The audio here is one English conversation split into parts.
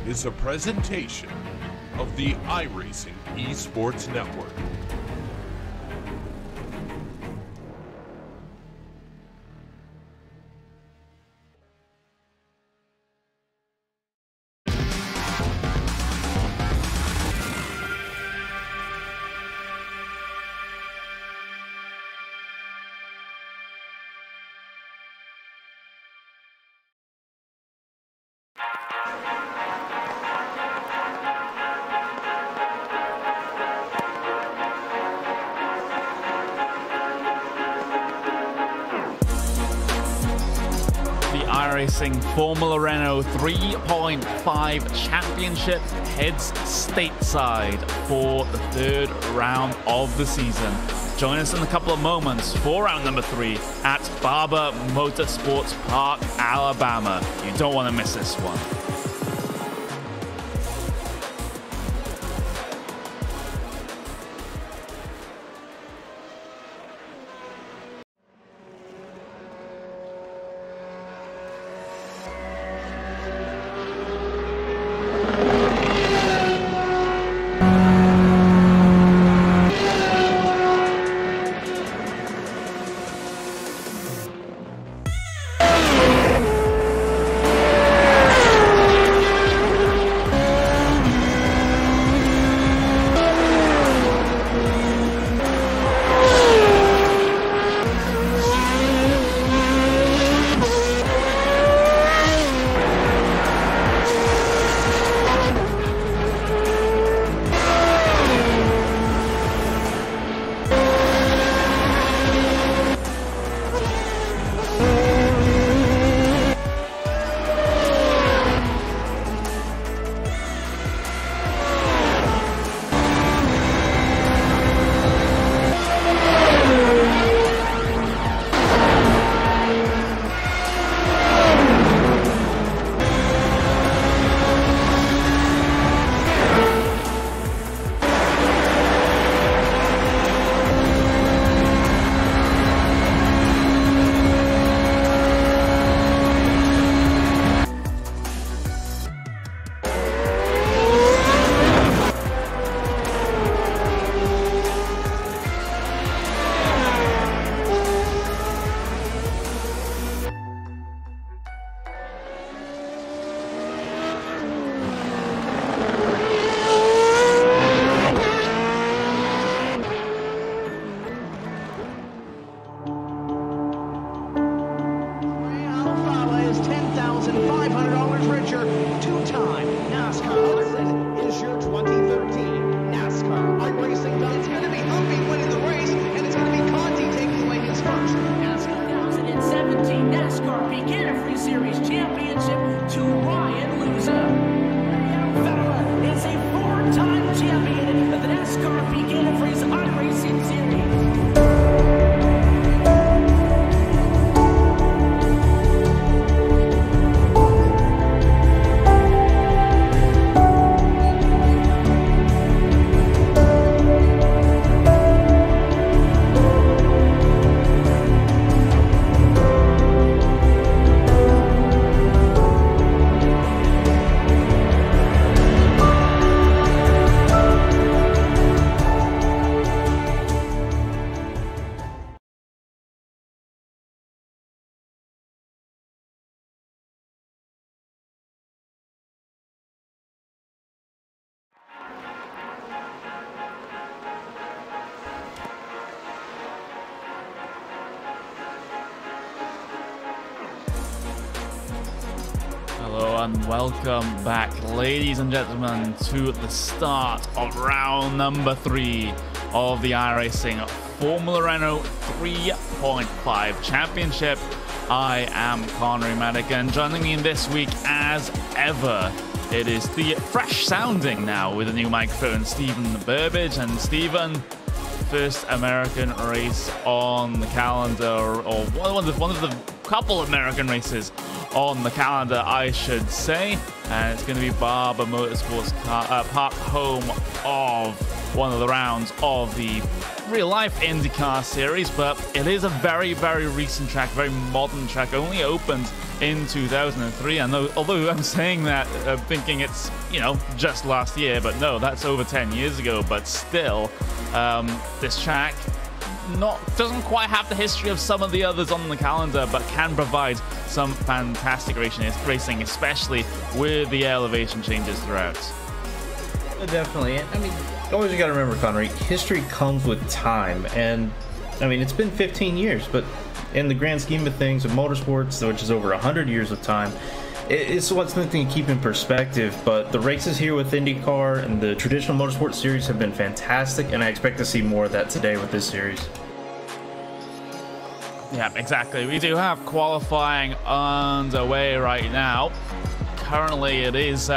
is a presentation of the iRacing Esports Network. iRacing Formula Renault 3.5 Championship heads stateside for the third round of the season. Join us in a couple of moments for round number 3 at Barber Motorsports Park, Alabama. You don't want to miss this one. And welcome back, ladies and gentlemen, to the start of round number 3 of the iRacing Formula Renault 3.5 Championship. I am Connery Madigan. Joining me in this week, as ever, it is the fresh sounding now with a new microphone, Stephen Burbage. And Stephen, first American race on the calendar, or one of the couple American races on the calendar, I should say, and it's going to be Barber Motorsports Park, home of one of the rounds of the real-life IndyCar series, but it is a very, very recent track, very modern track, only opened in 2003. And although I'm saying that thinking it's, you know, just last year, but no, that's over 10 years ago. But still, this track doesn't quite have the history of some of the others on the calendar, but can provide some fantastic racing, especially with the elevation changes throughout. Definitely. I mean, always you got to remember, Connery, history comes with time. And, I mean, it's been 15 years, but in the grand scheme of things, of motorsports, which is over 100 years of time, it's what's something to keep in perspective. But the races here with IndyCar and the traditional motorsport series have been fantastic, and I expect to see more of that today with this series. Yeah, exactly. We do have qualifying underway right now. Currently, it is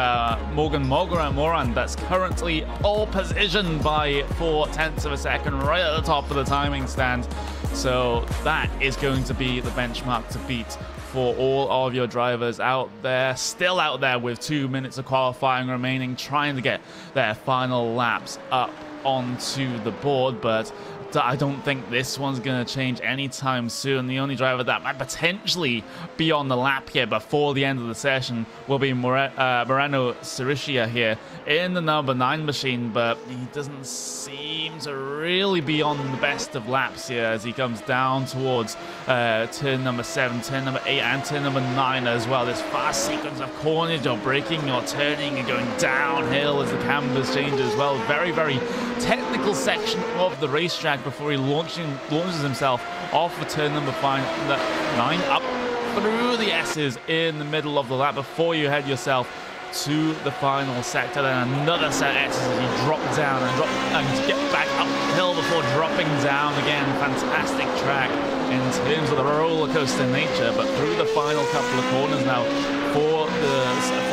Morgan Moran that's currently all positioned by 0.4 of a second, right at the top of the timing stand. So that is going to be the benchmark to beat for all of your drivers out there, still out there with 2 minutes of qualifying remaining, trying to get their final laps up onto the board. But I don't think this one's going to change anytime soon. The only driver that might potentially be on the lap here before the end of the session will be Moreno Siricia here in the number 9 machine, but he doesn't seem to really be on the best of laps here as he comes down towards turn number 7, turn number 8, and turn number 9 as well. This fast sequence of corners, you're braking, you're turning, and going downhill as the canvas changes as well. Very, very technical section of the racetrack before he launches himself off for turn number 9 up through the S's in the middle of the lap before you head yourself to the final sector. Then another set of S's as you drop down and get back uphill before dropping down again. Fantastic track in terms of the roller coaster nature, but through the final couple of corners now for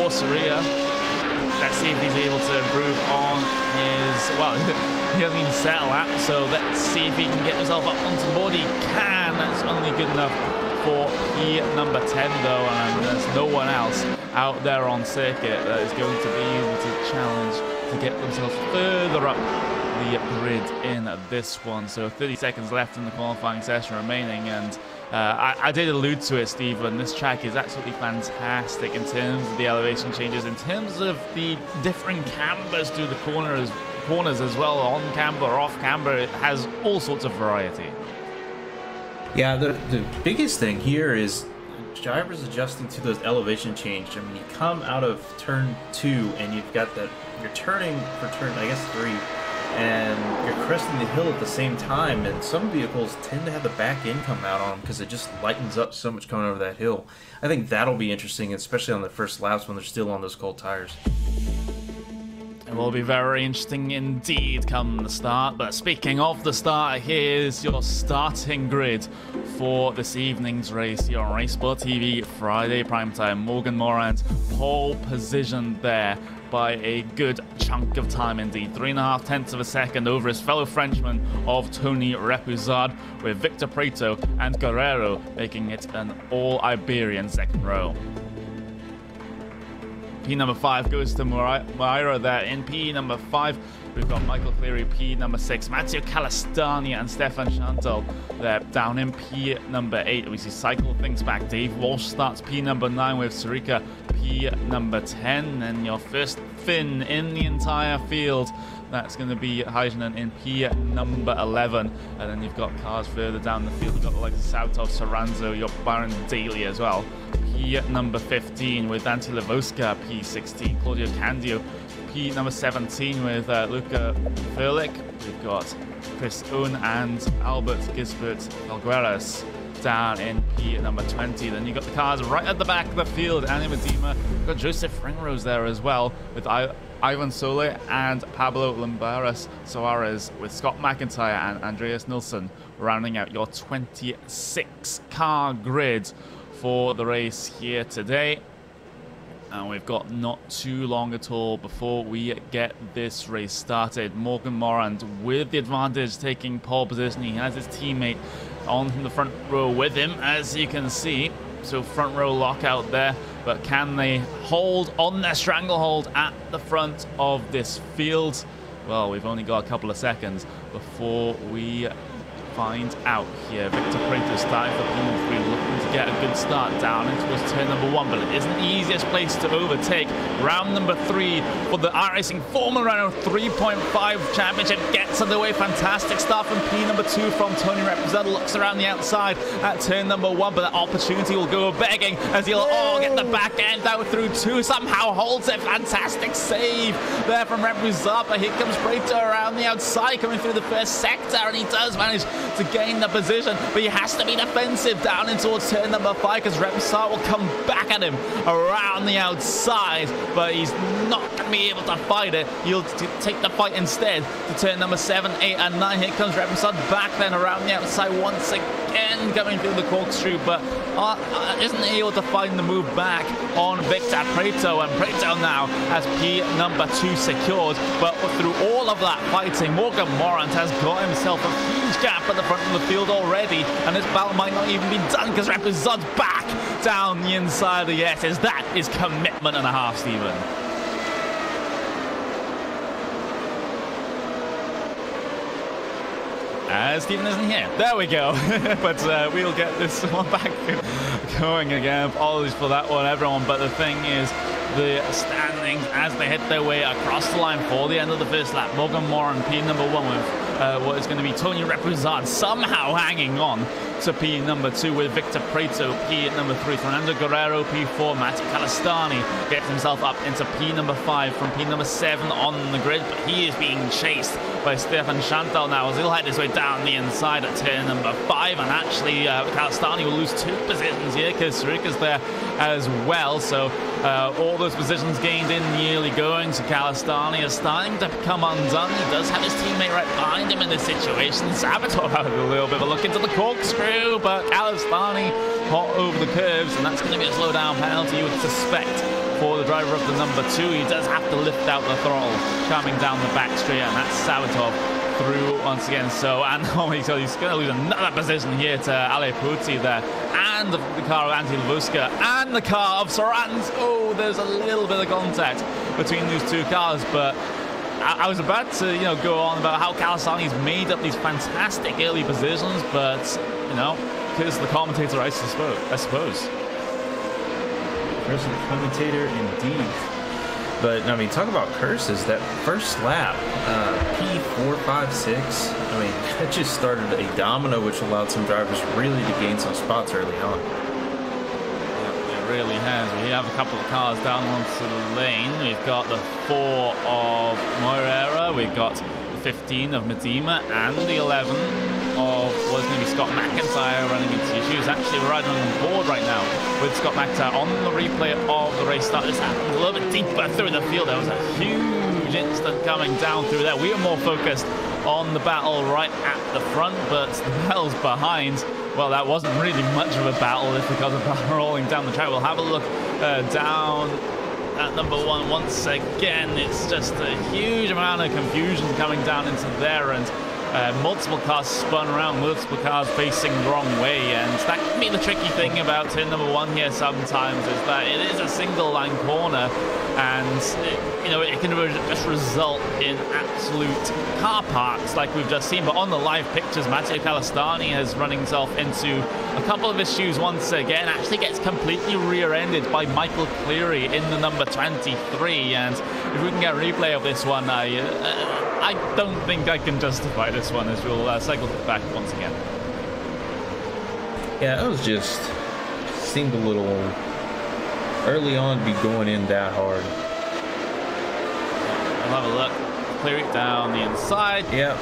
Siricia. Let's see if he's able to improve on his, well, he hasn't even set a lap, so let's see if he can get himself up onto the board. He can. That's only good enough for P number 10 though, and there's no one else out there on circuit that is going to be able to challenge to get themselves further up the grid in this one. So 30 seconds left in the qualifying session remaining, and I did allude to it, Steve, and this track is absolutely fantastic in terms of the elevation changes, in terms of the differing cambers through the corners as well, on camber or off camber. It has all sorts of variety. Yeah, the biggest thing here is drivers adjusting to those elevation changes. I mean, you come out of turn 2 and you've got that, you're turning for turn, I guess, 3, and you're cresting the hill at the same time, and some vehicles tend to have the back end come out on them because it just lightens up so much coming over that hill. I think that'll be interesting, especially on the first laps when they're still on those cold tires. It will be very interesting indeed come the start. But speaking of the start, here's your starting grid for this evening's race here on RaceSpotTV Friday primetime. Morgan Moran's pole position there by a good chunk of time indeed. 3.5 of a second over his fellow Frenchman of Tony Repousade, with Victor Prieto and Guerrero making it an all-Iberian second row. P number 5 goes to Moira there. In P number 5, we've got Michael Cleary. P number 6, Matteo Calastani and Stefan Chantal there. Down in P number 8, we see cycle things back. Dave Walsh starts P number 9 with Sirica P number 10. And your first Finn in the entire field, that's going to be Heijnen in P number 11. And then you've got cars further down the field. You've got the likes of Sautov, Saranzo, your Baron Daly as well. P number 15 with Antti Levoska, P16, Claudio Candio, P number 17 with Luca Furlik. We've got Chris Owen and Albert Gisbert Algueras down in P number 20. Then you got the cars right at the back of the field. Annie Medema, got Joseph Ringrose there as well, with Ivan Sole and Pablo Lambaras Soares, with Scott McIntyre and Andreas Nilsson rounding out your 26 car grid for the race here today. And we've got not too long at all before we get this race started. Morgan Moran with the advantage, taking pole position. He has his teammate on the front row with him, as you can see. So front row lockout there, but can they hold on their stranglehold at the front of this field? well, we've only got a couple of seconds before we find out here. Victor Prato starting for P3, looking to get a good start down in towards turn number 1, but it isn't the easiest place to overtake. Round number 3 for the iRacing Formula Renault 3.5 Championship gets underway. Fantastic start from P2 from Tony Represent. Looks around the outside at turn number 1, but that opportunity will go begging as he'll get the back end out through 2. Somehow holds it. Fantastic save there from Represent, but here comes Prato around the outside coming through the first sector, and he does manage to gain the position, but he has to be defensive down in towards turn number 5 because Repsar will come back at him around the outside, but he's not going to be able to fight it. He'll take the fight instead to turn number 7, 8, and 9. Here comes Repsar back then around the outside once again, coming through the corkscrew, but isn't able to find the move back on Victor Prato, and Prato now has P2 secured, but through all of that fighting, Morgan Morant has got himself a huge gap at the front of the field already, and this battle might not even be done because Represent's back down the inside of the S's. That is commitment and a half, Stephen. Stephen isn't here. There we go. But we'll get this one back going again. Apologies for that one, everyone. But the thing is, the standings as they hit their way across the line for the end of the first lap. Morgan Moran, P1 with what is going to be Tony Represent somehow hanging on to P2 with Victor Prato, P3, Fernando Guerrero, P4, Matty Calistani gets himself up into P5 from P7 on the grid, but he is being chased by Stefan Chantal now as he'll head his way down the inside at turn number 5, and actually Calistani will lose 2 positions here because Sarika's there as well, so all those positions gained in the early going, so Calistani is starting to become undone. He does have his teammate right behind him in this situation. Saboteur had a little bit of a look into the corkscrew, but Calistani hot over the curves, and that's going to be a slow down penalty you would suspect for the driver of the number 2. He does have to lift out the throttle coming down the back straight, and that's Saboteur through once again. So, and he's going to lose another position here to Ale Pucci there, and the car of Antti Levuska, and the car of Sorans. Oh, there's a little bit of contact between those 2 cars, but I was about to, go on about how Calistani's made up these fantastic early positions, but, because the commentator, I suppose. Curse of the commentator, indeed. But, I mean, talk about curses. That first lap, P4, 5, 6, I mean, that just started a domino, which allowed some drivers really to gain some spots early on. It really has. We have a couple of cars down onto the lane. We've got the 4 of Moreira, we've got the 15 of Medina, and the 11 of what's going to be Scott McIntyre running into issues. Actually, we're riding on board right now with Scott McIntyre on the replay of the race start. This happened a little bit deeper through the field. There was a huge instant coming down through there. We are more focused on the battle right at the front, but the battles behind, well, that wasn't really much of a battle. It's because of battle rolling down the track. We'll have a look down at number 1 once again. It's just a huge amount of confusion coming down into there, and multiple cars spun around, multiple cars facing the wrong way, and that can be the tricky thing about turn number 1 here sometimes, is that it is a single line corner, and it can just result in absolute car parks like we've just seen. But on the live pictures, Matteo Calistani has running himself into a couple of issues once again, actually gets completely rear-ended by Michael Cleary in the number 23, and if we can get a replay of this one, I don't think I can justify this one, as we'll cycle it back once again. Yeah, it was just seemed a little early on to be going in that hard. We'll have a look. Clear it down the inside. Yeah.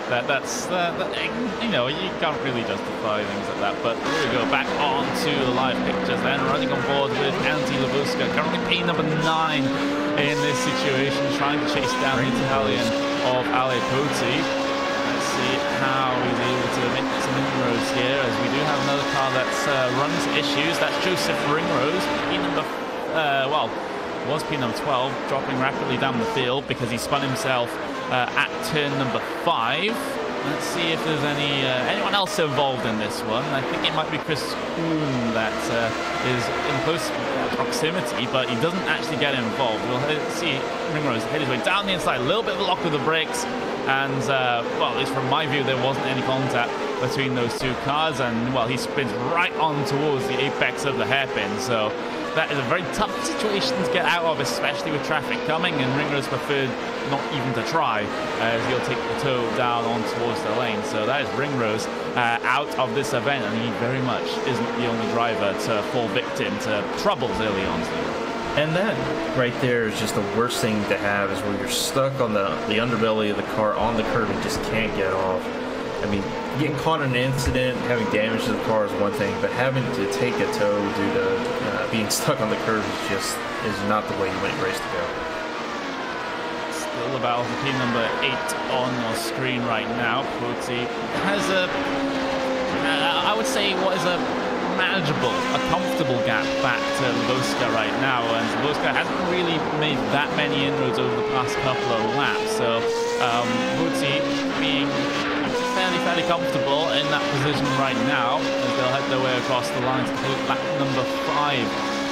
That's you can't really justify things like that. But here we go, back on to the live pictures then, running on board with Antti Levuska, currently P9 in this situation, trying to chase down the Italian of Ale Pucci. Let's see how he's able to make some inroads here, as we do have another car that's run into issues. That's Joseph Ringrose, was P12, dropping rapidly down the field because he spun himself at turn number 5. let's see if there's anyone else involved in this one. I think it might be Chris Kuhn that is in close proximity, but he doesn't actually get involved. We'll see Ringrose head his way down the inside, a little bit of a lock with the brakes, and well, at least from my view, there wasn't any contact between those two cars, and well, he spins right on towards the apex of the hairpin. So that is a very tough situation to get out of, especially with traffic coming, and Ringrose preferred not even to try, as he'll take the toe down on towards the lane. So that is Ringrose out of this event, and he very much isn't the only driver to fall victim to troubles early on. And that right there is just the worst thing to have, is where you're stuck on the underbelly of the car on the curb and just can't get off. I mean, getting caught in an incident, having damage to the car is one thing, but having to take a tow due to being stuck on the curb is not the way you want your race to go. Still about P number 8 on your screen right now. Poti has I would say, what is a manageable, a comfortable gap back to Lubowska right now, and Lubowska hasn't really made that many inroads over the past couple of laps. So Poti being fairly comfortable in that position right now, as they'll head their way across the line to complete lap number 5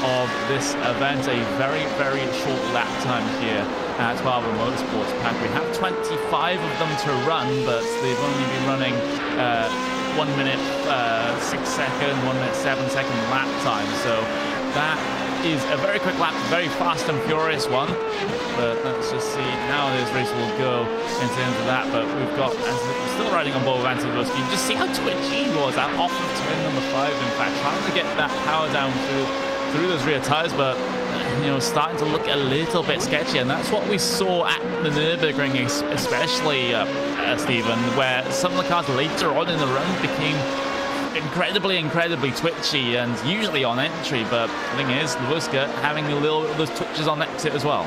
of this event. A very short lap time here at Barber Motorsports Park. We have 25 of them to run, but they've only been running 1 minute 6 second, 1 minute 7 second lap time. So that is a very quick lap, very fast and furious one. But let's just see how this race will go in terms of that. But we've got, as we're still riding on board with Antonovsky, you just see how twitchy he was out off of turn number 5, in fact, trying to get that power down through those rear tires, but you know, starting to look a little bit sketchy. And that's what we saw at the Nürburgring, especially Stephen, where some of the cars later on in the run became incredibly twitchy, and usually on entry. But the thing is, Lubowska having a little bit of those twitches on exit as well.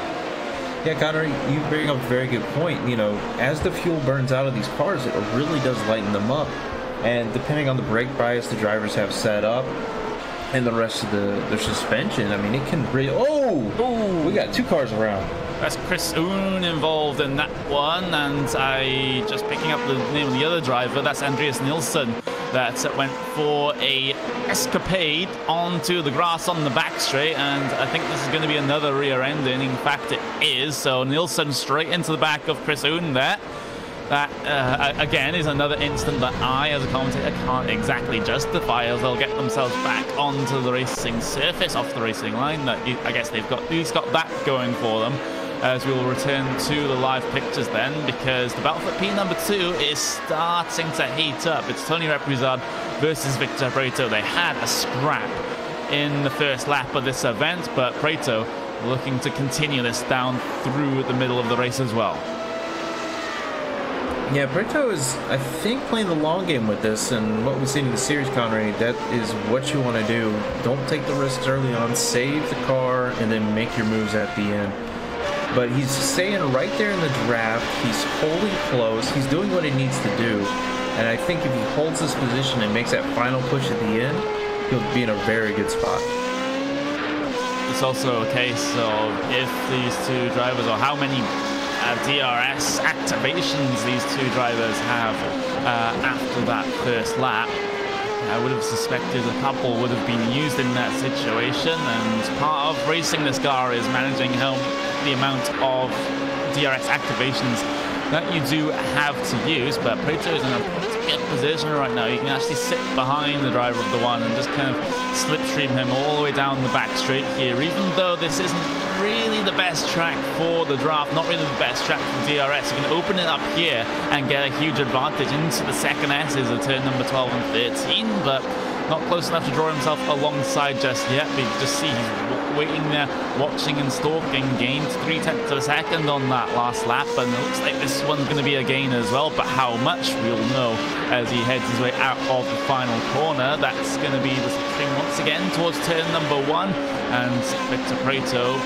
Yeah, Connor, you bring up a very good point. You know, as the fuel burns out of these cars, it really does lighten them up. And depending on the brake bias the drivers have set up and the rest of their suspension, I mean, it can really... Oh! We got 2 cars around. That's Chris Oon involved in that one, and I just picking up the name of the other driver, that's Andreas Nilsson, that went for a escapade onto the grass on the back straight, and I think this is going to be another rear ending. In fact, it is. So Nilsson straight into the back of Chris Oon there. That, again, is another instant that I, as a commentator, can't exactly justify, as they'll get themselves back onto the racing surface, off the racing line. That I guess they've got, at least got that going for them. As we will return to the live pictures then, because the battle for P number 2 is starting to heat up. It's Tony Reprizard versus Victor Preto. They had a scrap in the first lap of this event, but Preto looking to continue this down through the middle of the race as well. Yeah, Preto is, I think, playing the long game with this, and what we've seen in the series, Connery, that is what you want to do. Don't take the risks early on, save the car, and then make your moves at the end. But he's staying right there in the draft. He's holding close. He's doing what he needs to do. And I think if he holds this position and makes that final push at the end, he'll be in a very good spot. It's also a case of if these two drivers, or how many DRS activations these two drivers have after that first lap. I would have suspected a couple would have been used in that situation, and part of racing this car is managing the amount of DRS activations that you do have to use. But Preto is in a pretty good position right now. You can actually sit behind the driver of the one and just kind of slipstream him all the way down the back straight here, even though this isn't really the best track for the draft, not really the best track for DRS. You can open it up here and get a huge advantage into the second S's of turn number 12 and 13, but not close enough to draw himself alongside just yet. But you just see he's waiting there, watching and stalking, gained 0.3 of a second on that last lap, and it looks like this one's going to be a gain as well, but how much we'll know as he heads his way out of the final corner. That's going to be the swing once again towards turn number 1, and Victor Preto,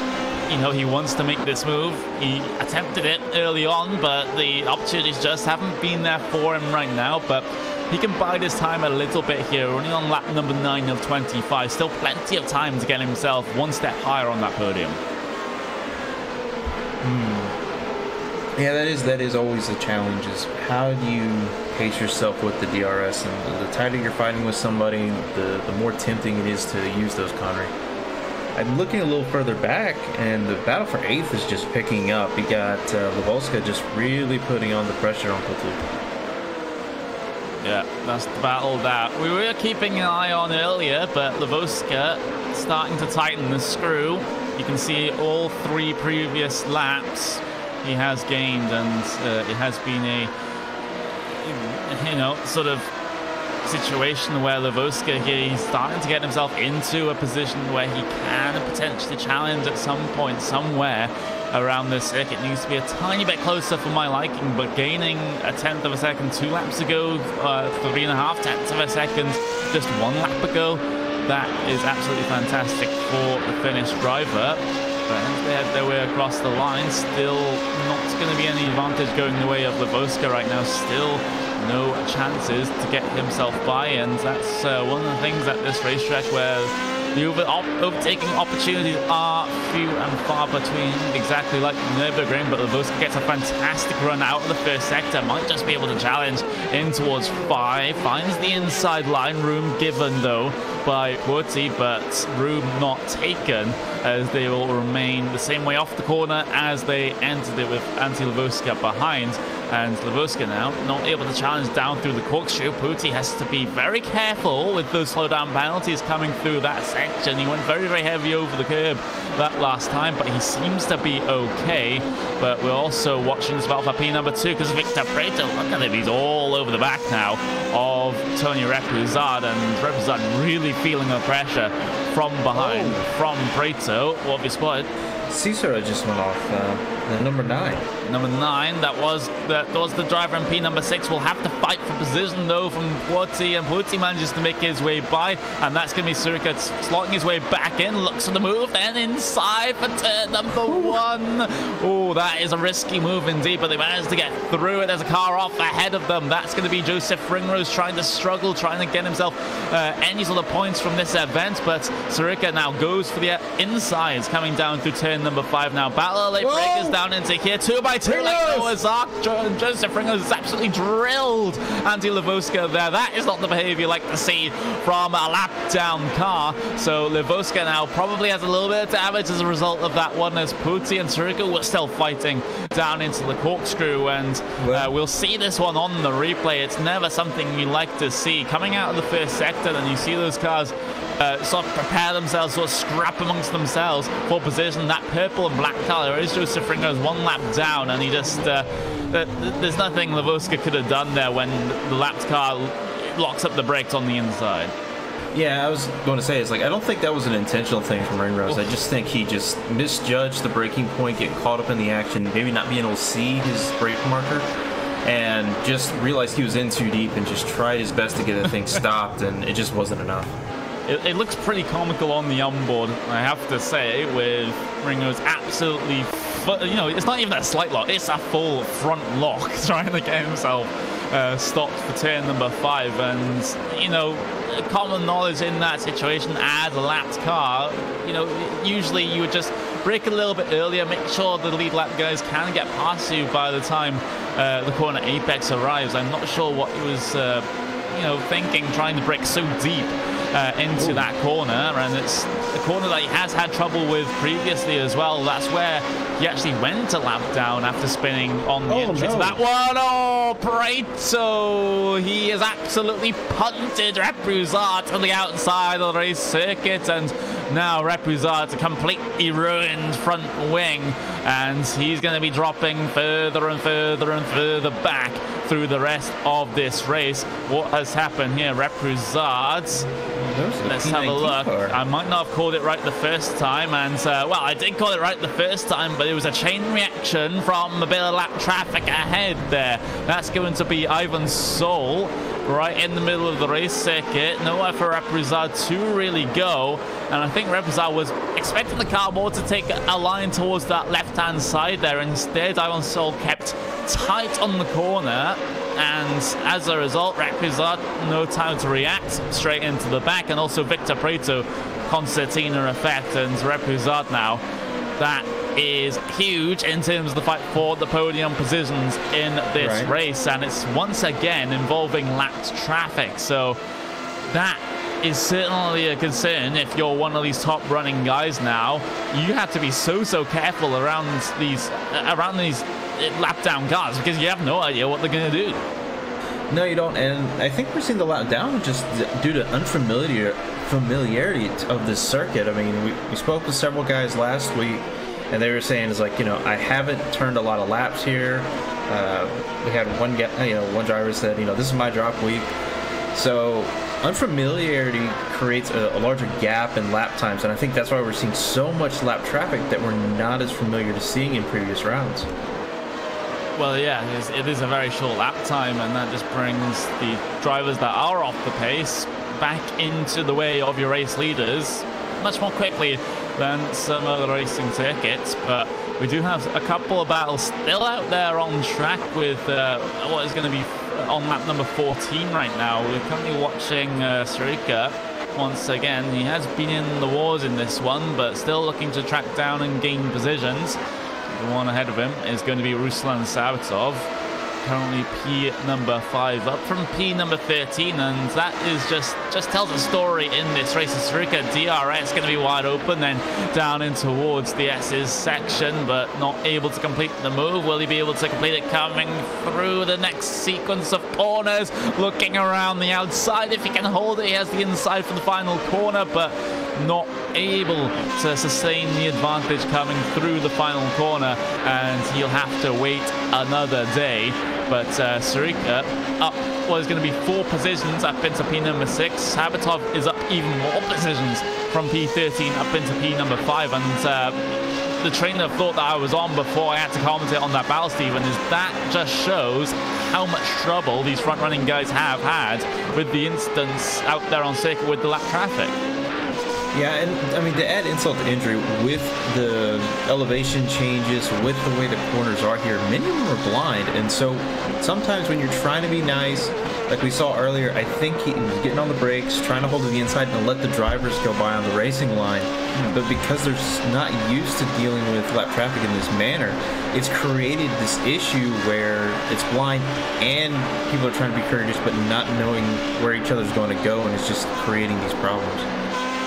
you know, he wants to make this move. He attempted it early on, but the opportunities just haven't been there for him right now. But he can bide his time a little bit here, running on lap number 9 of 25. Still plenty of time to get himself one step higher on that podium. Yeah, that is always a challenge. Is how do you pace yourself with the DRS? And the tighter you're fighting with somebody, the more tempting it is to use those Connery. I'm looking a little further back, and the battle for 8th is just picking up. You got Lavoska just really putting on the pressure on Putu. Yeah, that's the battle that we were keeping an eye on earlier, but Lavoska starting to tighten the screw. You can see all 3 previous laps he has gained, and it has been a, you know, sort of situation where Lavoska here, he's starting to get himself into a position where he can potentially challenge at some point somewhere around this circuit. Needs to be a tiny bit closer for my liking, but gaining a 1/10 of a second 2 laps ago, 3.5 tenths of a second just 1 lap ago, that is absolutely fantastic for the Finnish driver. But as they head their way across the line, still not going to be any advantage going the way of Lavoska right now. Still no chances to get himself by, and that's one of the things at this racetrack where the overtaking opportunities are few and far between, exactly like Nürburgring. But Lavoska gets a fantastic run out of the first sector, might just be able to challenge in towards 5, finds the inside line, room given though by Putti, but room not taken, as they will remain the same way off the corner as they entered it with Antti Lavoska behind. And Lavoska now not able to challenge down through the corkscrew. Putti has to be very careful with those slowdown penalties coming through that section. He went very, very heavy over the curb that last time, but he seems to be okay. But we're also watching as well for P number 2, because Victor Preto, look at him, he's all over the back now of Tony Repouzade, and Repouzade really feeling the pressure from behind from Preto. What have you spotted? Cicero just went off the number 9. Number 9, that was the driver, and P number 6 will have to fight for position though from Putti, and Putti manages to make his way by, and that's going to be Surika slotting his way back in, looks for the move, then inside for turn number 1. Oh, that is a risky move indeed, but they managed to get through it. There's a car off ahead of them. That's going to be Joseph Ringrose trying to get himself any sort of points from this event, but Surika now goes for the insides coming down through turn number 5 now. Battle late breakers down into here, 2x2 let go as Joseph Ringrose has absolutely drilled Antti Lavoska there. That is not the behavior you like to see from a lap down car. So Lavoska now probably has a little bit of damage as a result of that one, as Putti and Surika were still fighting down into the corkscrew, and we'll see this one on the replay. It's never something you like to see coming out of the first sector, and you see those cars sort of prepare themselves, sort of scrap amongst themselves for position. That purple and black color is Joseph Ringrose 1 lap down, and he just there's nothing Lavoska could have done there when the lapped car locks up the brakes on the inside. Yeah, I was going to say, it's like, I don't think that was an intentional thing from Ringrose. I just think he just misjudged the braking point, getting caught up in the action, maybe not being able to see his brake marker, and just realized he was in too deep and just tried his best to get the thing stopped, and it just wasn't enough. It looks pretty comical on the onboard, I have to say, with Ringrose absolutely, you know, it's not even a slight lock, it's a full front lock, trying to get himself stopped for turn number 5. And, you know, common knowledge in that situation as a lapped car, you know, usually you would just brake a little bit earlier, make sure the lead lap guys can get past you by the time the corner apex arrives. I'm not sure what he was, you know, thinking, trying to brake so deep into that corner, and it's a corner that he has had trouble with previously as well. That's where he actually went a lap down after spinning on the entry to that one. Oh, Preto! He has absolutely punted Repouzade to the outside of the race circuit, and now Repouzade a completely ruined front wing, and he's going to be dropping further and further and further back through the rest of this race. What has happened here? Repouzade, let's have a look. I might not have called it right the first time, and well, I did call it right the first time, but it was a chain reaction from a bit of lap traffic ahead there. That's going to be Ivan Sol right in the middle of the race circuit. Nowhere for Repouzade to really go, and I think Repouzade was expecting the car more to take a line towards that left-hand side there. Instead, Ivan Sol kept tight on the corner, and as a result, Repouzade no time to react, straight into the back, and also Victor Preto, concertina effect, and Repouzade now, that is huge in terms of the fight for the podium positions in this race, and it's once again involving lapped traffic. So that is certainly a concern if you're one of these top running guys now. You have to be so careful around these lap down cars, because you have no idea what they're going to do. No, you don't. And I think we're seeing the lap down just due to familiarity of this circuit. I mean, we spoke with several guys last week, and they were saying, it's like, I haven't turned a lot of laps here. We had one driver said, this is my drop week. So unfamiliarity creates a larger gap in lap times, and I think that's why we're seeing so much lap traffic that we're not as familiar to seeing in previous rounds. Well, yeah, it is a very short lap time, and that just brings the drivers that are off the pace back into the way of your race leaders much more quickly than some other racing circuits. But we do have a couple of battles still out there on track with what is going to be on lap number 14 right now. We're currently watching Suruka. Once again, he has been in the wars in this one, but still looking to track down and gain positions. The one ahead of him is going to be Ruslan Sabatov, currently P number 5, up from P number 13, and that is just tells a story in this race. Suruka DRS going to be wide open, then down in towards the S's section, but not able to complete the move. Will he be able to complete it coming through the next sequence of corners? Looking around the outside, if he can hold it, he has the inside for the final corner, but not able to sustain the advantage coming through the final corner, and he'll have to wait another day. But Suruka up what is going to be 4 positions up into P number 6. Sabatov is up even more positions from P13 up into P number 5, and the train of thought that I was on before I had to commentate on that battle, Stephen, is that just shows how much trouble these front-running guys have had with the instance out there on circuit with the lap traffic. Yeah, and I mean, to add insult to injury, with the elevation changes, with the way the corners are here, many of them are blind, and so sometimes when you're trying to be nice, like we saw earlier, I think he was getting on the brakes, trying to hold to the inside and let the drivers go by on the racing line, but because they're not used to dealing with lap traffic in this manner, it's created this issue where it's blind and people are trying to be courteous but not knowing where each other's going to go, and it's just creating these problems.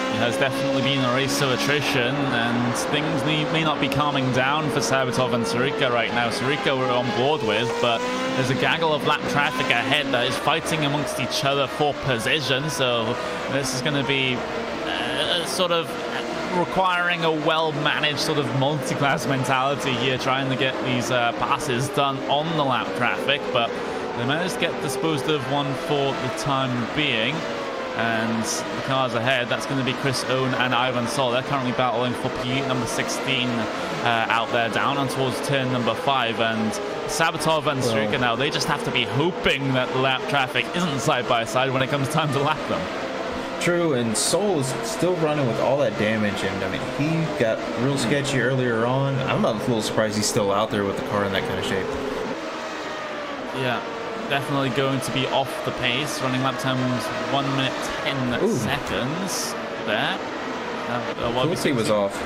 It has definitely been a race of attrition, and things may not be calming down for Sabatov and Suruka right now. Suruka we're on board with, but there's a gaggle of lap traffic ahead that is fighting amongst each other for position, so this is going to be sort of requiring a well-managed sort of multi-class mentality here, trying to get these passes done on the lap traffic, but they managed to get disposed of one for the time being. And the cars ahead, that's going to be Chris Owen and Ivan Sol. They're currently battling for P number 16 out there, down on towards turn number 5. And Sabatov and Suruka now, they just have to be hoping that the lap traffic isn't side by side when it comes time to lap them. True, and Sol is still running with all that damage, and I mean, he got real sketchy earlier on. I'm not a little surprised he's still out there with the car in that kind of shape. Yeah. Definitely going to be off the pace, running lap times 1 minute 10 seconds there. He was off.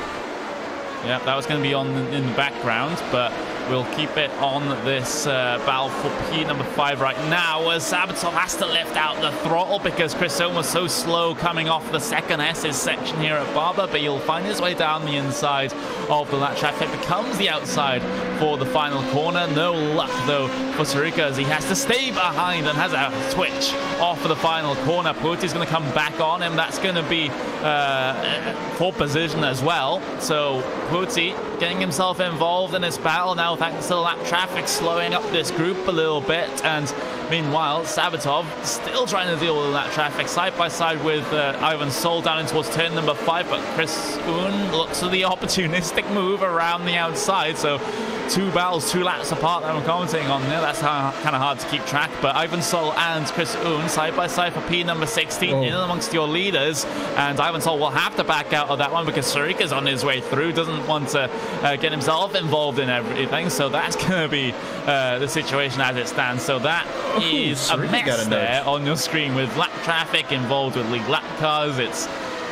Yeah, that was going to be on in the background, but we'll keep it on this battle for P number 5 right now, as Sabatov has to lift out the throttle because Chris Owen was so slow coming off the second S's section here at Barber, but he'll find his way down the inside of the lap traffic, becomes the outside for the final corner. No luck though for Suruka, as he has to stay behind and has a switch off for the final corner. Puiti's going to come back on him. That's going to be for position as well. So Puiti getting himself involved in this battle now, thanks to the lap traffic slowing up this group a little bit. And meanwhile, Sabatov still trying to deal with that traffic side by side with Ivan Sol down in towards turn number 5, but Chris Owen looks for the opportunistic move around the outside. So 2 battles, 2 laps apart that I'm commenting on there. That's kind of hard to keep track, but Ivan Sol and Chris Owen side by side for P number 16 in amongst your leaders, and Ivan Sol will have to back out of that one because Suruka's on his way through, doesn't want to get himself involved in everything, so that's going to be the situation as it stands. So that is a mess there on your screen with lap traffic involved with lead lap cars. It's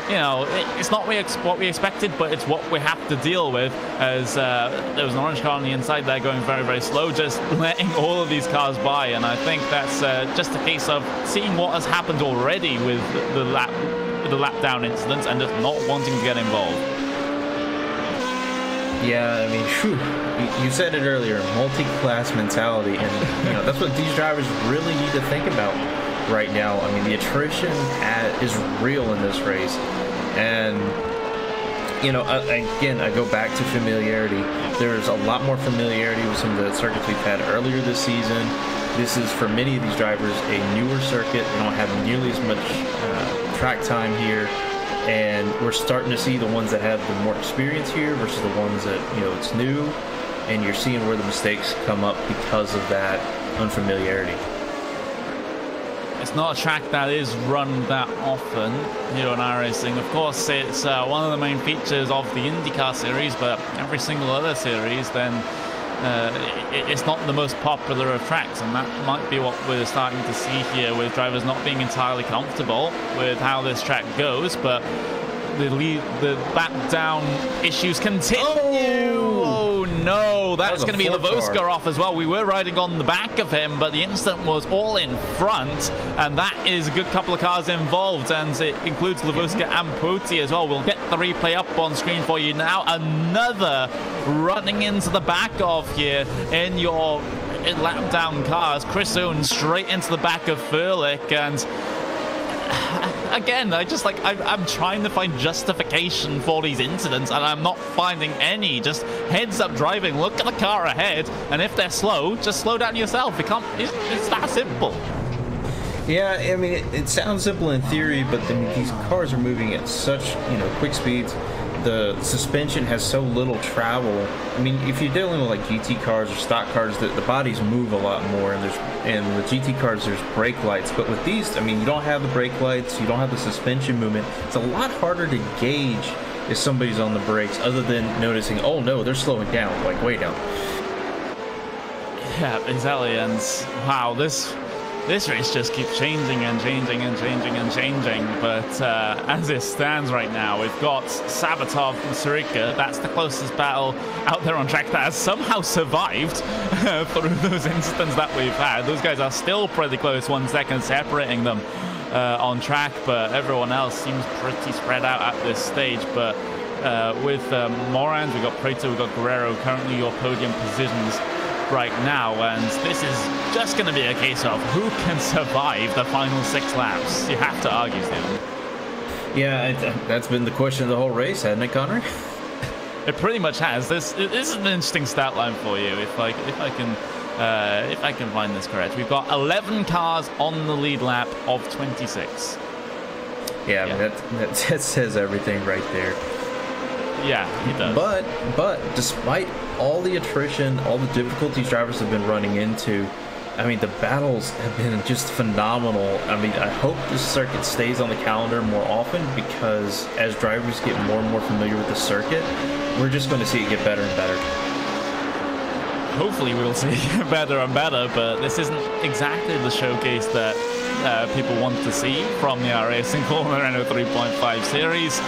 you know, it's not what we expected, but it's what we have to deal with, as there was an orange car on the inside there going very, very slow, just letting all of these cars by. And I think that's just a case of seeing what has happened already with the lap down incidents and just not wanting to get involved. Yeah, I mean, whew, you said it earlier, multi-class mentality, and you know that's what these drivers really need to think about right now. I mean, the attrition is real in this race, and you know, again, I go back to familiarity. There's a lot more familiarity with some of the circuits we've had earlier this season. This is, for many of these drivers, a newer circuit. They don't have nearly as much track time here. And we're starting to see the ones that have the more experience here versus the ones that, you know, it's new. And you're seeing where the mistakes come up because of that unfamiliarity. It's not a track that is run that often here on iRacing. Of course, it's one of the main features of the IndyCar series, but every single other series, then it's not the most popular of tracks, and that might be what we're starting to see here, with drivers not being entirely comfortable with how this track goes. But the back down issues continue. Oh no, that's going to be Lavoska off as well. We were riding on the back of him, but the incident was all in front, and that is a good couple of cars involved, and it includes Lavoska and Poti as well. We'll get the replay up on screen for you now. Another running into the back of here in your lap down cars. Chris Owen straight into the back of Furlick, and again, I'm trying to find justification for these incidents, and I'm not finding any. Just heads up driving, look at the car ahead, and if they're slow, just slow down yourself. It's that simple. Yeah, I mean, it sounds simple in theory, but these cars are moving at such, you know, quick speeds. The suspension has so little travel. I mean, if you're dealing with like GT cars or stock cars, the bodies move a lot more, and with GT cars there's brake lights. But with these, I mean, you don't have the brake lights, you don't have the suspension movement. It's a lot harder to gauge if somebody's on the brakes, other than noticing, oh no, they're slowing down, like way down. Yeah, exactly. And wow, this race just keeps changing and changing and changing and changing. But as it stands right now, we've got Sabatov and Sarika. That's the closest battle out there on track that has somehow survived through those incidents that we've had. Those guys are still pretty close, 1 second separating them on track, but everyone else seems pretty spread out at this stage. But with Morans, we've got Preto, we've got Guerrero, currently your podium positions right now, and this is just going to be a case of who can survive the final 6 laps. You have to argue, Stephen. Yeah, that's been the question of the whole race, hasn't it, Connor? It pretty much has. This is an interesting stat line for you, if I can find this correct. We've got 11 cars on the lead lap of 26. Yeah, I mean, that says everything right there. Yeah, it does. But despite all the attrition, all the difficulties drivers have been running into, I mean, the battles have been just phenomenal. I mean, I hope this circuit stays on the calendar more often, because as drivers get more and more familiar with the circuit, we're just going to see it get better and better. Hopefully we'll see it get better and better, but this isn't exactly the showcase that people want to see from the iRacing Formula Renault 3.5 series.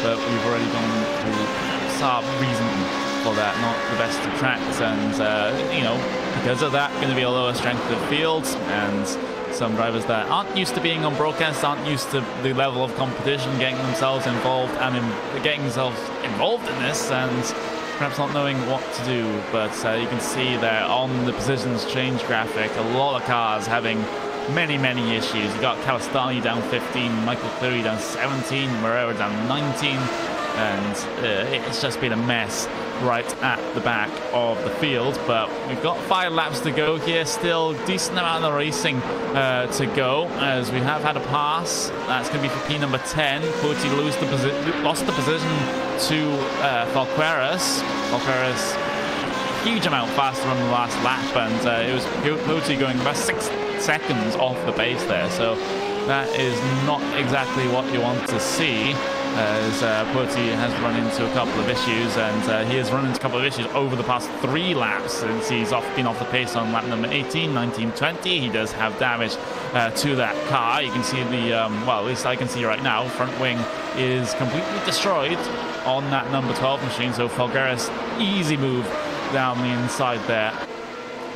But we've already gone through some reason for that, not the best of tracks, and you know, because of that, going to be a lower strength of field, and some drivers that aren't used to being on broadcast, aren't used to the level of competition, getting themselves involved getting themselves involved in this, and perhaps not knowing what to do. But you can see there on the positions change graphic, a lot of cars having many issues. You got Calistani down 15, Michael Cleary down 17, Moreira down 19, and it's just been a mess right at the back of the field. But we've got 5 laps to go here, still decent amount of racing to go, as we have had a pass. That's going to be for P number 10. Poti lost the position to Falqueras. Falqueras, huge amount faster on the last lap, and it was Poti going about 6 seconds off the pace there, so that is not exactly what you want to see. as Purty has run into a couple of issues, and he has run into a couple of issues over the past 3 laps since he's been off the pace on lap number 18, 19, 20. He does have damage to that car. You can see the, well, at least I can see right now, front wing is completely destroyed on that number 12 machine, so Falgaris, easy move down the inside there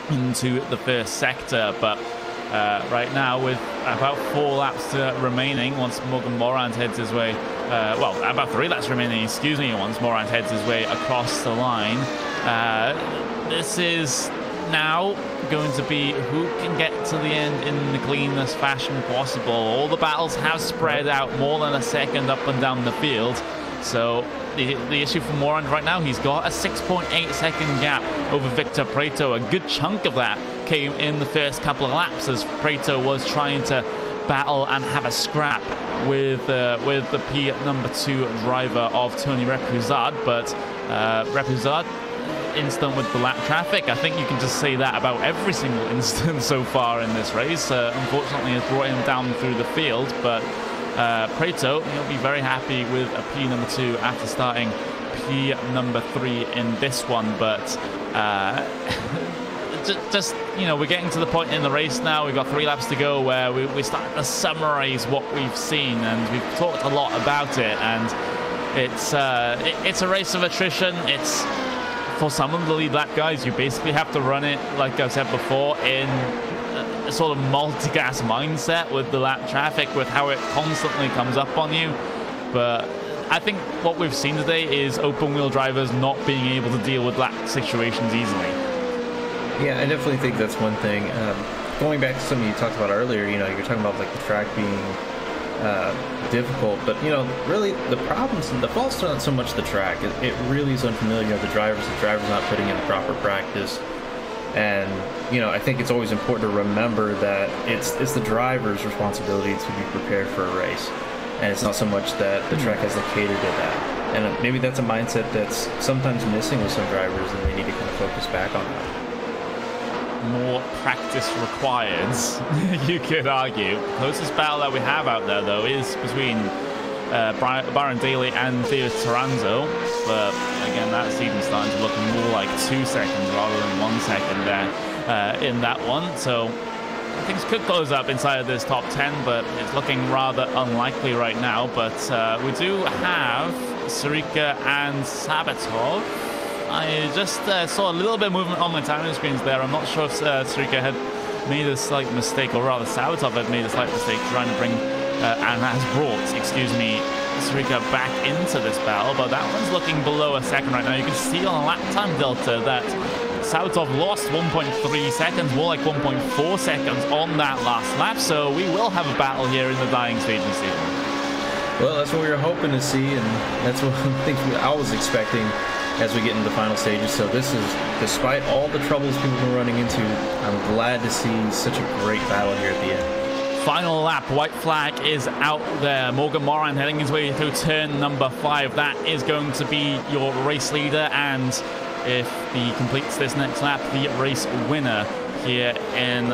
into the first sector, but right now with about 4 laps remaining, once Morgan Morand heads his way, well, about 3 laps remaining, excuse me, once Morand heads his way across the line, this is now going to be who can get to the end in the cleanest fashion possible. All the battles have spread out more than a second up and down the field, so the issue for Morand right now, he's got a 6.8 second gap over Victor Preto. A good chunk of that came in the first couple of laps as Preto was trying to battle and have a scrap with the number 2 driver of Tony Repousade, but Repousade instant with the lap traffic. I think you can just say that about every single instant so far in this race. Unfortunately, has brought him down through the field, but Preto, he'll be very happy with a P number 2 after starting P number 3 in this one, but just, you know, we're getting to the point in the race now. We've got 3 laps to go where we start to summarize what we've seen, and we've talked a lot about it, and it's a race of attrition. It's, for some of the lead lap guys, you basically have to run it, like I said before, in a sort of multi-gas mindset with the lap traffic, with how it constantly comes up on you. But I think what we've seen today is open wheel drivers not being able to deal with lap situations easily. Yeah, I definitely think that's one thing. Going back to something you talked about earlier, you know, you're talking about like the track being difficult, but you know, really the problems, the fault's not so much the track. It really is unfamiliar. You know, the drivers not putting in the proper practice. And, you know, I think it's always important to remember that it's the driver's responsibility to be prepared for a race. And it's not so much that the track has to cater to that. And maybe that's a mindset that's sometimes missing with some drivers, and they need to kind of focus back on that. More practice required, you could argue. The closest battle that we have out there, though, is between Byron Daly and Theo Taranzo, but again, that's even starting to look more like 2 seconds rather than 1 second there in that one. So things could close up inside of this top 10, but it's looking rather unlikely right now. But we do have Sarika and Sabatov. I just saw a little bit of movement on my timing screens there. I'm not sure if Sarika had made a slight mistake, or rather Sabatov had made a slight mistake trying to bring and has brought, excuse me, Sarika back into this battle, but that one's looking below a second right now. You can see on a lap time delta that Sabatov lost 1.3 seconds, more like 1.4 seconds on that last lap, so we will have a battle here in the dying stage of the season. Well, that's what we were hoping to see, and that's what I was expecting as we get into the final stages. So this is, despite all the troubles people have been running into, I'm glad to see such a great battle here at the end. Final lap, white flag is out there. Morgan Moran heading his way through turn number 5. That is going to be your race leader, and if he completes this next lap, the race winner here in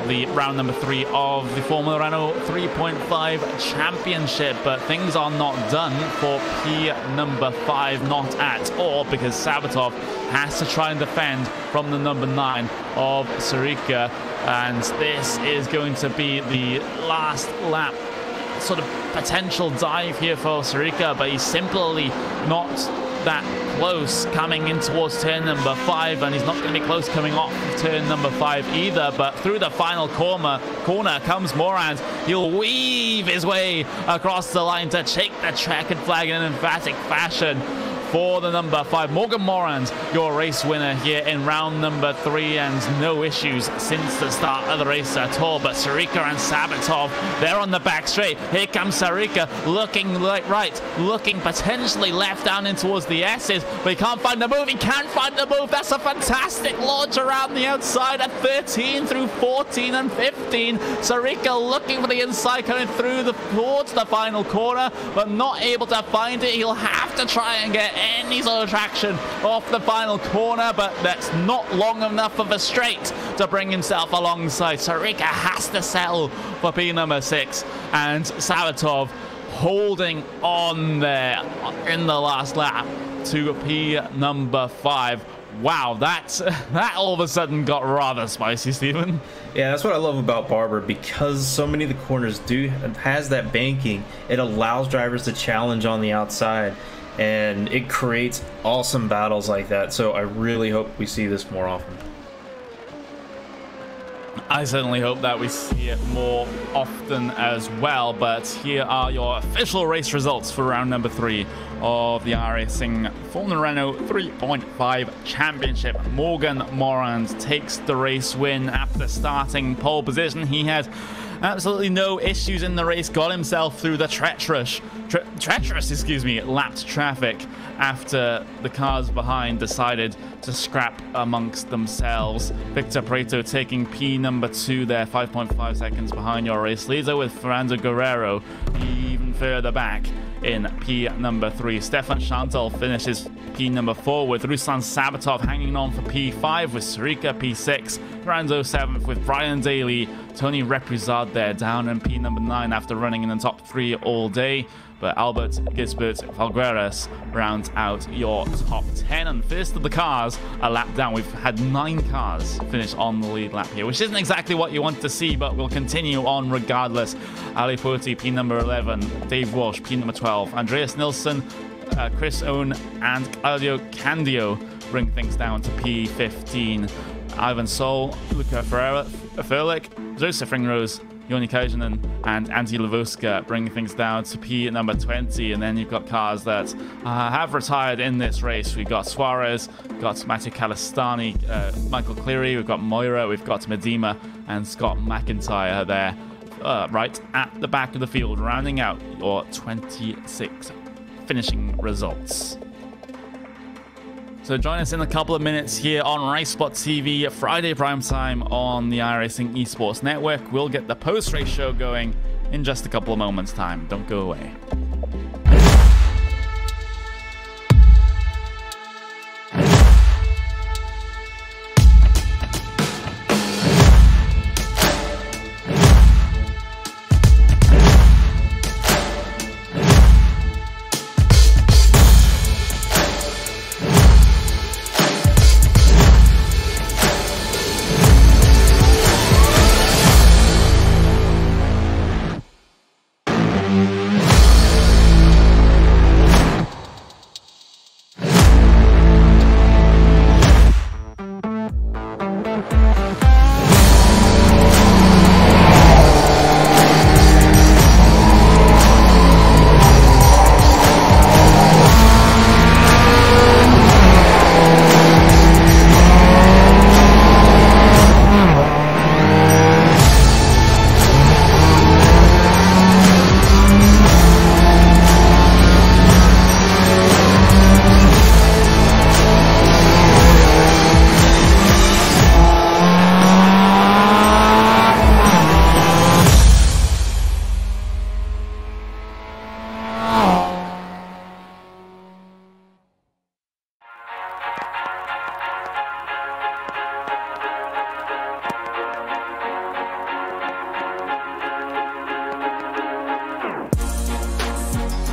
the round number 3 of the Formula Renault 3.5 Championship. But things are not done for P number 5, not at all, because Sabatov has to try and defend from the number 9 of Sarika, and this is going to be the last lap sort of potential dive here for Sarika, but he's simply not that close coming in towards turn number 5, and he's not going to be close coming off turn number 5 either. But through the final corner comes Morand. He'll weave his way across the line to take the checkered flag in an emphatic fashion for the number 5. Morgan Morand, your race winner here in round number 3, and no issues since the start of the race at all. But Sarika and Sabatov, they're on the back straight. Here comes Sarika, looking right, looking potentially left down in towards the S's, but he can't find the move. He can't find the move. That's a fantastic launch around the outside at 13 through 14 and 15. Sarika looking for the inside, coming through towards the final corner, but not able to find it. He'll have to try and get any sort of traction off the final corner, but that's not long enough of a straight to bring himself alongside. Sarika has to settle for P number 6, and Sabatov holding on there in the last lap to P number 5. Wow, that all of a sudden got rather spicy, Stephen. Yeah, that's what I love about Barber, because so many of the corners has that banking. It allows drivers to challenge on the outside, and it creates awesome battles like that. So I really hope we see this more often. I certainly hope that we see it more often as well, but here are your official race results for round number 3 of the iRacing Formula Renault 3.5 Championship. Morgan Morand takes the race win after starting pole position. He had absolutely no issues in the race, got himself through the treacherous lapped traffic after the cars behind decided to scrap amongst themselves. Victor Prieto taking P number 2 there, 5.5 seconds behind your race leader, with Fernando Guerrero even further back in P number 3. Stefan Chantal finishes P number 4, with Ruslan Sabatov hanging on for P5, with Sarika P6, Rando 7th, with Brian Daly, Tony Reprizard there down in P number 9 after running in the top 3 all day. But Albert Gisbert Falgueras rounds out your top 10. And first of the cars, a lap down. We've had 9 cars finish on the lead lap here, which isn't exactly what you want to see, but we'll continue on regardless. Ali Poti, P number 11. Dave Walsh, P number 12. Andreas Nilsson, Chris Owen, and Claudio Candio bring things down to P15. Ivan Sol, Luca Ferlick, Joseph Ringrose, Joni Kajanen and Antti Levuska bring things down to P number 20. And then you've got cars that have retired in this race. We've got Suarez, we've got Matthew Calistani, Michael Cleary, we've got Moira, we've got Medema and Scott McIntyre there right at the back of the field, rounding out your 26 finishing results. So join us in a couple of minutes here on RaceSpotTV, Friday primetime on the iRacing Esports Network. We'll get the post-race show going in just a couple of moments' time. Don't go away.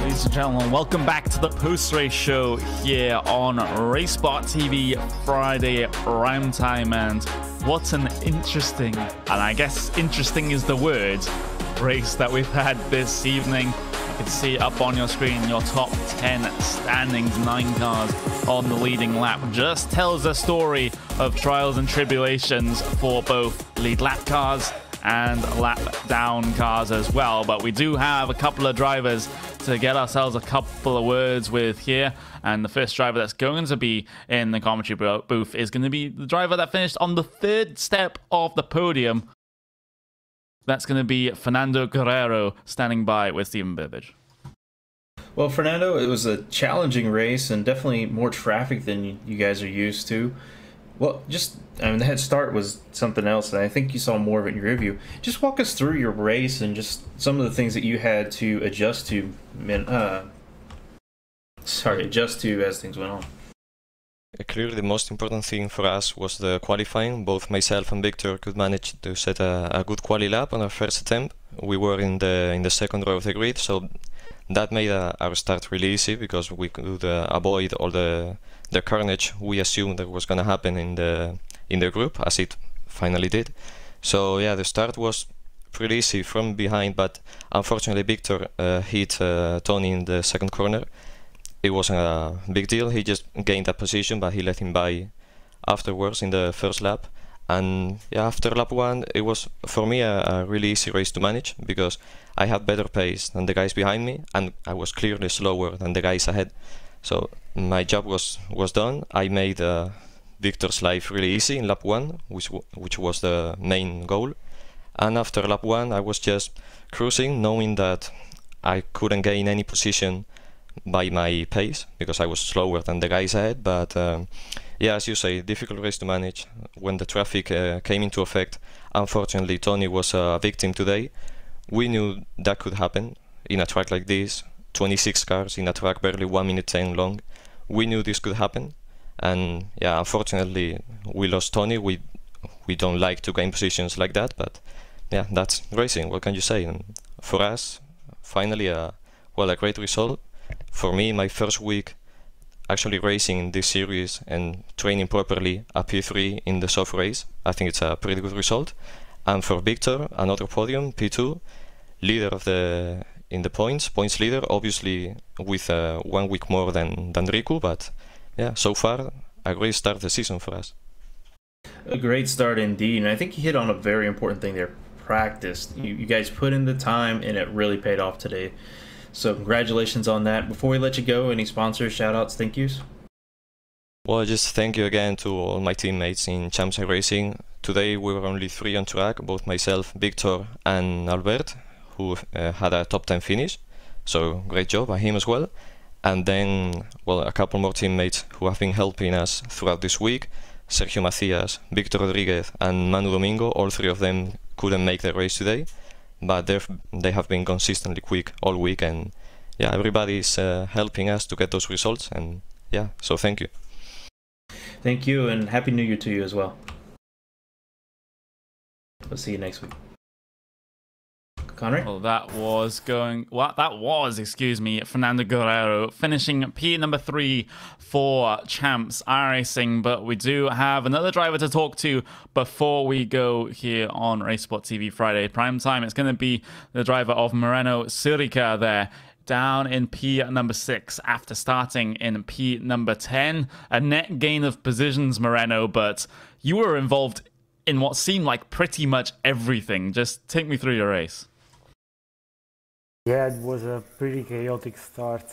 Ladies and gentlemen, welcome back to the post-race show here on RaceSpotTV Friday primetime. And what an interesting, and I guess interesting is the word, race that we've had this evening. You can see up on your screen your top 10 standings, 9 cars on the leading lap. Just tells a story of trials and tribulations for both lead lap cars and lap down cars as well. But we do have a couple of drivers to get ourselves a couple of words with here. And the first driver that's going to be in the commentary booth is going to be the driver that finished on the 3rd step of the podium. That's going to be Fernando Guerrero, standing by with Stephen Burbage. Well, Fernando, it was a challenging race and definitely more traffic than you guys are used to. Well, I mean, the head start was something else, and I think you saw more of it in your review. Just walk us through your race and just some of the things that you had to adjust to, adjust to as things went on. Clearly, the most important thing for us was the qualifying. Both myself and Victor could manage to set a good quali lap on our first attempt. We were in the second row of the grid, so that made our start really easy because we could avoid all the carnage we assumed that was going to happen in the group, as it finally did. So yeah, the start was pretty easy from behind, but unfortunately Victor hit Tony in the second corner. It wasn't a big deal, he just gained that position, but he let him by afterwards in the first lap. And yeah, after lap 1, it was for me a really easy race to manage because I had better pace than the guys behind me, and I was clearly slower than the guys ahead. So my job was done. I made Victor's life really easy in lap 1, which was the main goal. And after lap 1, I was just cruising, knowing that I couldn't gain any position by my pace because I was slower than the guys ahead. But yeah, as you say, difficult race to manage when the traffic came into effect. Unfortunately, Tony was a victim today. We knew that could happen in a track like this, 26 cars in a track barely 1 minute 10 long. We knew this could happen, and yeah, unfortunately we lost Tony. We don't like to gain positions like that, but yeah, that's racing. What can you say? And for us, finally, a great result. For me, my first week actually racing in this series and training properly, a P3 in the soft race, I think it's a pretty good result. And for Victor, another podium, P2, leader of in the points leader, obviously with 1 week more than Riku, but yeah, so far a great start of the season for us. A great start indeed, and I think you hit on a very important thing there, practice. You guys put in the time and it really paid off today. So congratulations on that. Before we let you go, any sponsors, shout outs, thank yous? Well, just thank you again to all my teammates in Champs Racing. Today we were only 3 on track, both myself, Victor and Albert, who had a top 10 finish. So great job by him as well. And then, well, a couple more teammates who have been helping us throughout this week. Sergio Macias, Victor Rodriguez and Manu Domingo, all 3 of them couldn't make the race today, but they have been consistently quick all week, and yeah, everybody is helping us to get those results, and yeah, so thank you. Thank you, and Happy New Year to you as well. We'll see you next week. Conrad? Well, that was Fernando Guerrero finishing P number 3 for Champs iRacing. But we do have another driver to talk to before we go here on RaceSpotTV Friday Prime Time. It's going to be the driver of Moreno Sirica there, down in P number 6 after starting in P number 10. A net gain of positions, Moreno, but you were involved in what seemed like pretty much everything. Just take me through your race. Yeah, it was a pretty chaotic start.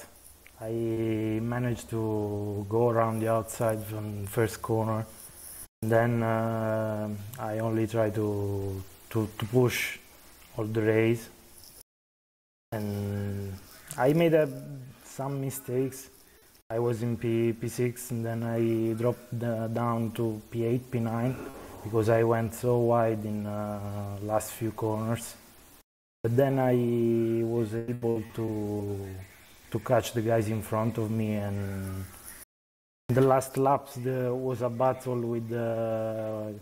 I managed to go around the outside from first corner. Then I only tried to push all the race. And I made some mistakes. I was in P6 and then I dropped down to P8, P9 because I went so wide in last few corners. But then I was able to catch the guys in front of me, and in the last laps there was a battle with the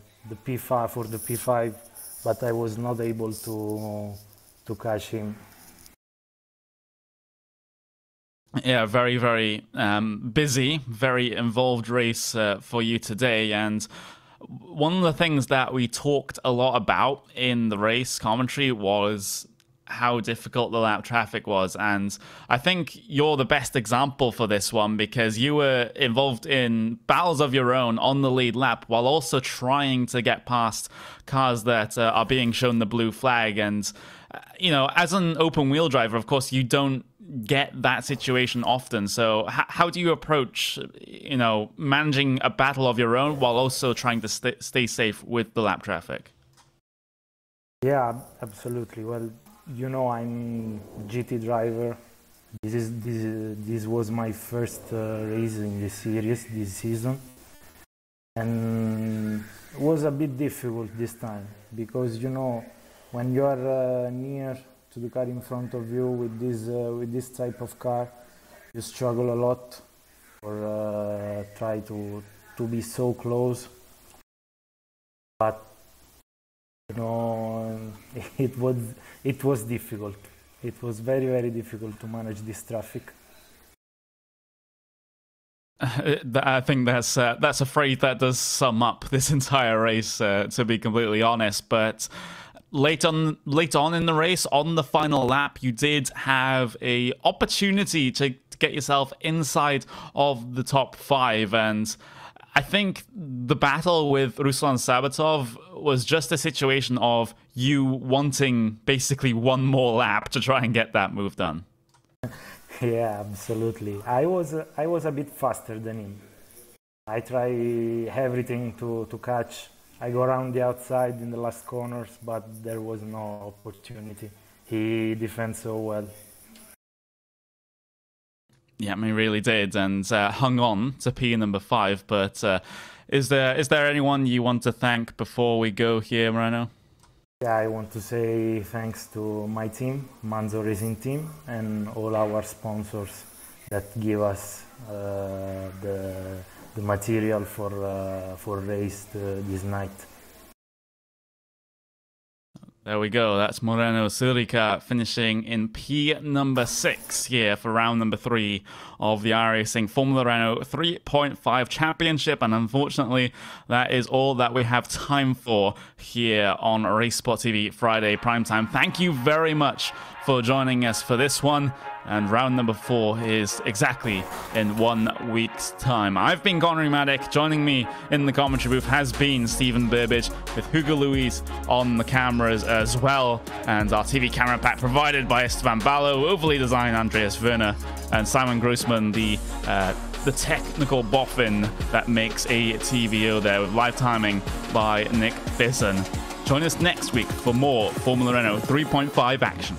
P5 for the P5, but I was not able to catch him. Yeah, very, very busy, very involved race for you today. And one of the things that we talked a lot about in the race commentary was how difficult the lap traffic was. And I think you're the best example for this one because you were involved in battles of your own on the lead lap while also trying to get past cars that are being shown the blue flag. And, you know, as an open wheel driver, of course, you don't get that situation often. So how do you approach, you know, managing a battle of your own while also trying to stay safe with the lap traffic? Yeah, absolutely. Well, you know, I'm GT driver. This was my first race in this series this season, and it was a bit difficult this time because, you know, when you are near to the car in front of you with this type of car, you struggle a lot or try to be so close. But you know, it was difficult. It was very, very difficult to manage this traffic. I think that's a phrase that does sum up this entire race, to be completely honest. But late on in the race, on the final lap, you did have a opportunity to get yourself inside of the top 5, and I think the battle with Ruslan Sabatov was just a situation of you wanting basically one more lap to try and get that move done. Yeah, absolutely. I was a bit faster than him. I try everything to catch. I go around the outside in the last corners, but there was no opportunity. He defends so well. Yeah, he really did, and hung on to P number 5. But is there anyone you want to thank before we go here, Moreno? Yeah, I want to say thanks to my team, Manzo Racing Team, and all our sponsors that give us the material for race this night. There we go. That's Moreno Surica finishing in P number 6 here for round number 3 of the iRacing Formula Renault 3.5 Championship. And unfortunately, that is all that we have time for here on RaceSpotTV Friday Primetime. Thank you very much for joining us for this one. And round number 4 is exactly in 1 week's time. I've been Connery Maddock. Joining me in the commentary booth has been Stephen Burbage, with Hugo Luis on the cameras as well. And our TV camera pack provided by Esteban Ballo, overly designed Andreas Werner, and Simon Grossman, the technical boffin that makes a TVO there, with live timing by Nick Bisson. Join us next week for more Formula Renault 3.5 action.